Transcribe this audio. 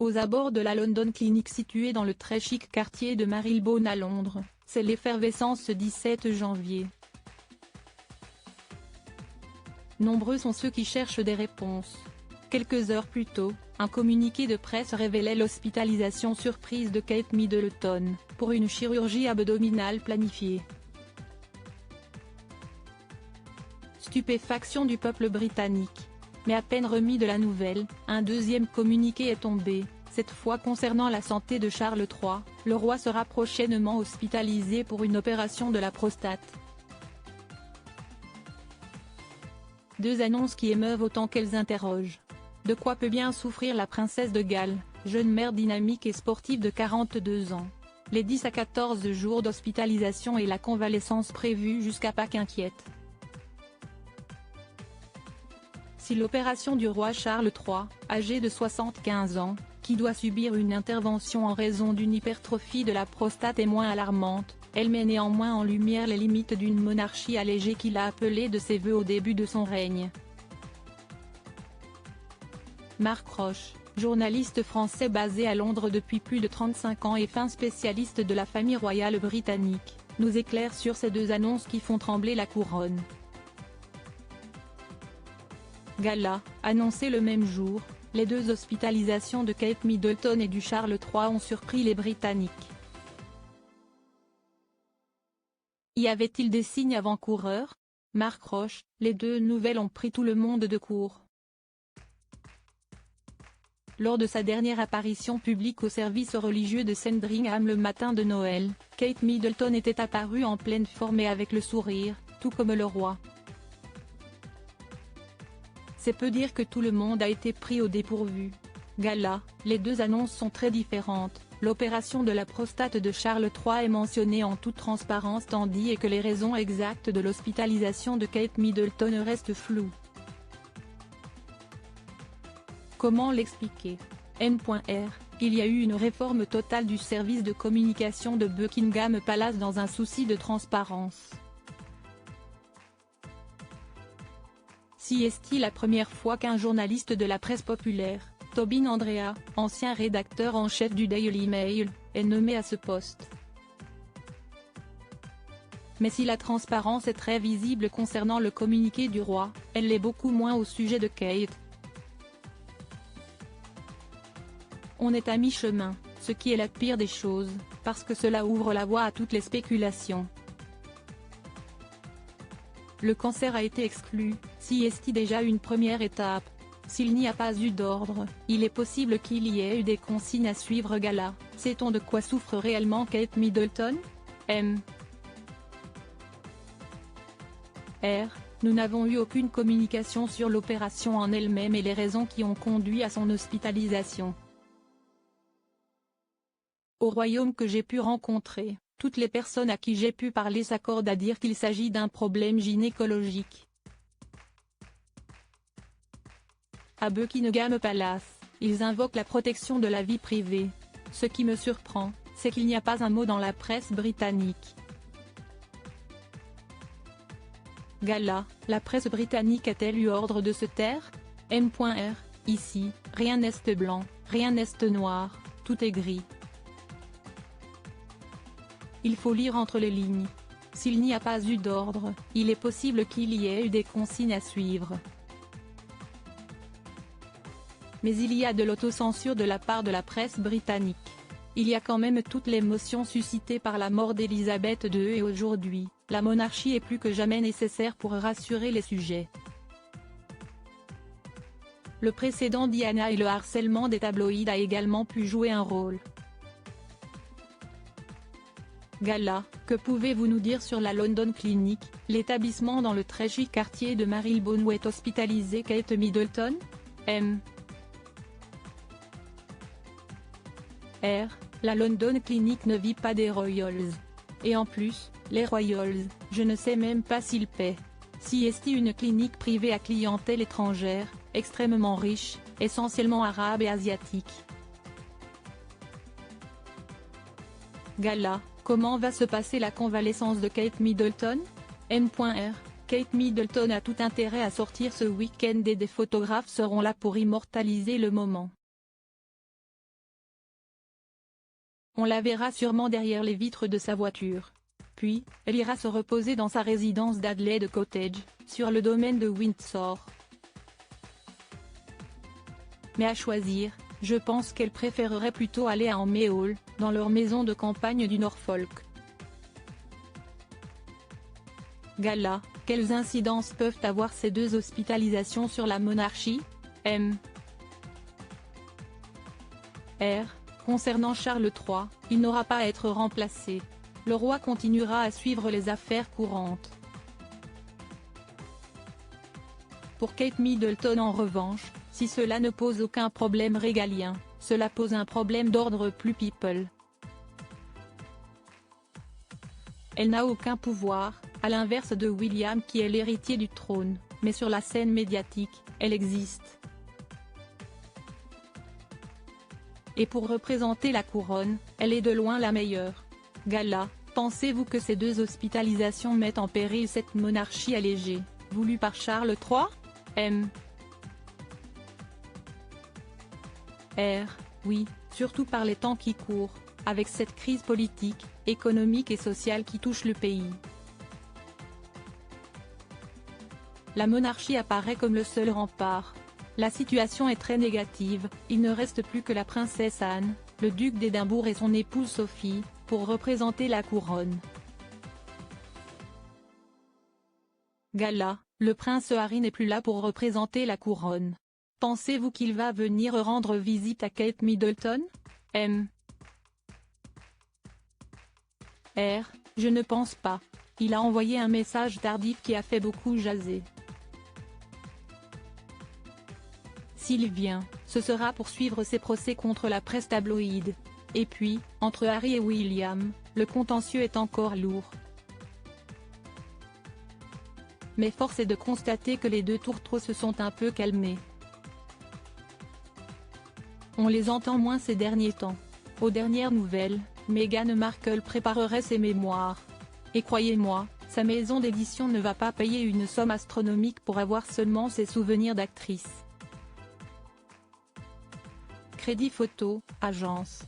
Aux abords de la London Clinic située dans le très chic quartier de Marylebone à Londres, c'est l'effervescence ce 17 janvier. Nombreux sont ceux qui cherchent des réponses. Quelques heures plus tôt, un communiqué de presse révélait l'hospitalisation surprise de Kate Middleton, pour une chirurgie abdominale planifiée. Stupéfaction du peuple britannique. Mais à peine remis de la nouvelle, un deuxième communiqué est tombé, cette fois concernant la santé de Charles III, le roi sera prochainement hospitalisé pour une opération de la prostate. Deux annonces qui émeuvent autant qu'elles interrogent. De quoi peut bien souffrir la princesse de Galles, jeune mère dynamique et sportive de 42 ans. Les 10 à 14 jours d'hospitalisation et la convalescence prévue jusqu'à Pâques inquiètent. Si l'opération du roi Charles III, âgé de 75 ans, qui doit subir une intervention en raison d'une hypertrophie de la prostate est moins alarmante, elle met néanmoins en lumière les limites d'une monarchie allégée qu'il a appelée de ses vœux au début de son règne. Marc Roche, journaliste français basé à Londres depuis plus de 35 ans et fin spécialiste de la famille royale britannique, nous éclaire sur ces deux annonces qui font trembler la couronne. Gala, annoncé le même jour, les deux hospitalisations de Kate Middleton et du Charles III ont surpris les Britanniques. Y avait-il des signes avant-coureurs? Marc Roche, les deux nouvelles ont pris tout le monde de court. Lors de sa dernière apparition publique au service religieux de Sandringham le matin de Noël, Kate Middleton était apparue en pleine forme et avec le sourire, tout comme le roi. C'est peu dire que tout le monde a été pris au dépourvu. Gala, les deux annonces sont très différentes, l'opération de la prostate de Charles III est mentionnée en toute transparence tandis que les raisons exactes de l'hospitalisation de Kate Middleton restent floues. Comment l'expliquer? M.R. Il y a eu une réforme totale du service de communication de Buckingham Palace dans un souci de transparence. Si est-il la première fois qu'un journaliste de la presse populaire, Tobin Andrea, ancien rédacteur en chef du Daily Mail, est nommé à ce poste. Mais si la transparence est très visible concernant le communiqué du roi, elle l'est beaucoup moins au sujet de Kate. On est à mi-chemin, ce qui est la pire des choses, parce que cela ouvre la voie à toutes les spéculations. Le cancer a été exclu, si est-il déjà une première étape. S'il n'y a pas eu d'ordre, il est possible qu'il y ait eu des consignes à suivre. Gala, sait-on de quoi souffre réellement Kate Middleton? M. R. Nous n'avons eu aucune communication sur l'opération en elle-même et les raisons qui ont conduit à son hospitalisation. Au royaume que j'ai pu rencontrer, toutes les personnes à qui j'ai pu parler s'accordent à dire qu'il s'agit d'un problème gynécologique. À Buckingham Palace, ils invoquent la protection de la vie privée. Ce qui me surprend, c'est qu'il n'y a pas un mot dans la presse britannique. Gala, la presse britannique a-t-elle eu ordre de se taire? M.R. Ici, rien n'est blanc, rien n'est noir, tout est gris. Il faut lire entre les lignes. S'il n'y a pas eu d'ordre, il est possible qu'il y ait eu des consignes à suivre. Mais il y a de l'autocensure de la part de la presse britannique. Il y a quand même toute l'émotion suscitée par la mort d'Elisabeth II et aujourd'hui, la monarchie est plus que jamais nécessaire pour rassurer les sujets. Le précédent Diana et le harcèlement des tabloïds a également pu jouer un rôle. Gala, que pouvez-vous nous dire sur la London Clinic, l'établissement dans le très chic quartier de Marylebone où est hospitalisée Kate Middleton? M. R. La London Clinic ne vit pas des Royals. Et en plus, les Royals, je ne sais même pas s'ils paient. Si est-il une clinique privée à clientèle étrangère, extrêmement riche, essentiellement arabe et asiatique. Gala, comment va se passer la convalescence de Kate Middleton? M.R. Kate Middleton a tout intérêt à sortir ce week-end et des photographes seront là pour immortaliser le moment. On la verra sûrement derrière les vitres de sa voiture. Puis, elle ira se reposer dans sa résidence d'Adelaide Cottage, sur le domaine de Windsor. Mais à choisir, je pense qu'elle préférerait plutôt aller à Meaull, dans leur maison de campagne du Norfolk. Gala, quelles incidences peuvent avoir ces deux hospitalisations sur la monarchie? Concernant Charles III, il n'aura pas à être remplacé. Le roi continuera à suivre les affaires courantes. Pour Kate Middleton en revanche, si cela ne pose aucun problème régalien, cela pose un problème d'ordre plus people. Elle n'a aucun pouvoir, à l'inverse de William qui est l'héritier du trône, mais sur la scène médiatique, elle existe. Et pour représenter la couronne, elle est de loin la meilleure. Gala, pensez-vous que ces deux hospitalisations mettent en péril cette monarchie allégée, voulue par Charles III? Oui, surtout par les temps qui courent, avec cette crise politique, économique et sociale qui touche le pays. La monarchie apparaît comme le seul rempart. La situation est très négative, il ne reste plus que la princesse Anne, le duc d'Édimbourg et son épouse Sophie, pour représenter la couronne. Gala, le prince Harry n'est plus là pour représenter la couronne. Pensez-vous qu'il va venir rendre visite à Kate Middleton? Je ne pense pas. Il a envoyé un message tardif qui a fait beaucoup jaser. S'il vient, ce sera pour suivre ses procès contre la presse tabloïde. Et puis, entre Harry et William, le contentieux est encore lourd. Mais force est de constater que les deux tourtereaux se sont un peu calmés. On les entend moins ces derniers temps. Aux dernières nouvelles, Meghan Markle préparerait ses mémoires. Et croyez-moi, sa maison d'édition ne va pas payer une somme astronomique pour avoir seulement ses souvenirs d'actrice. Crédit photo, agence.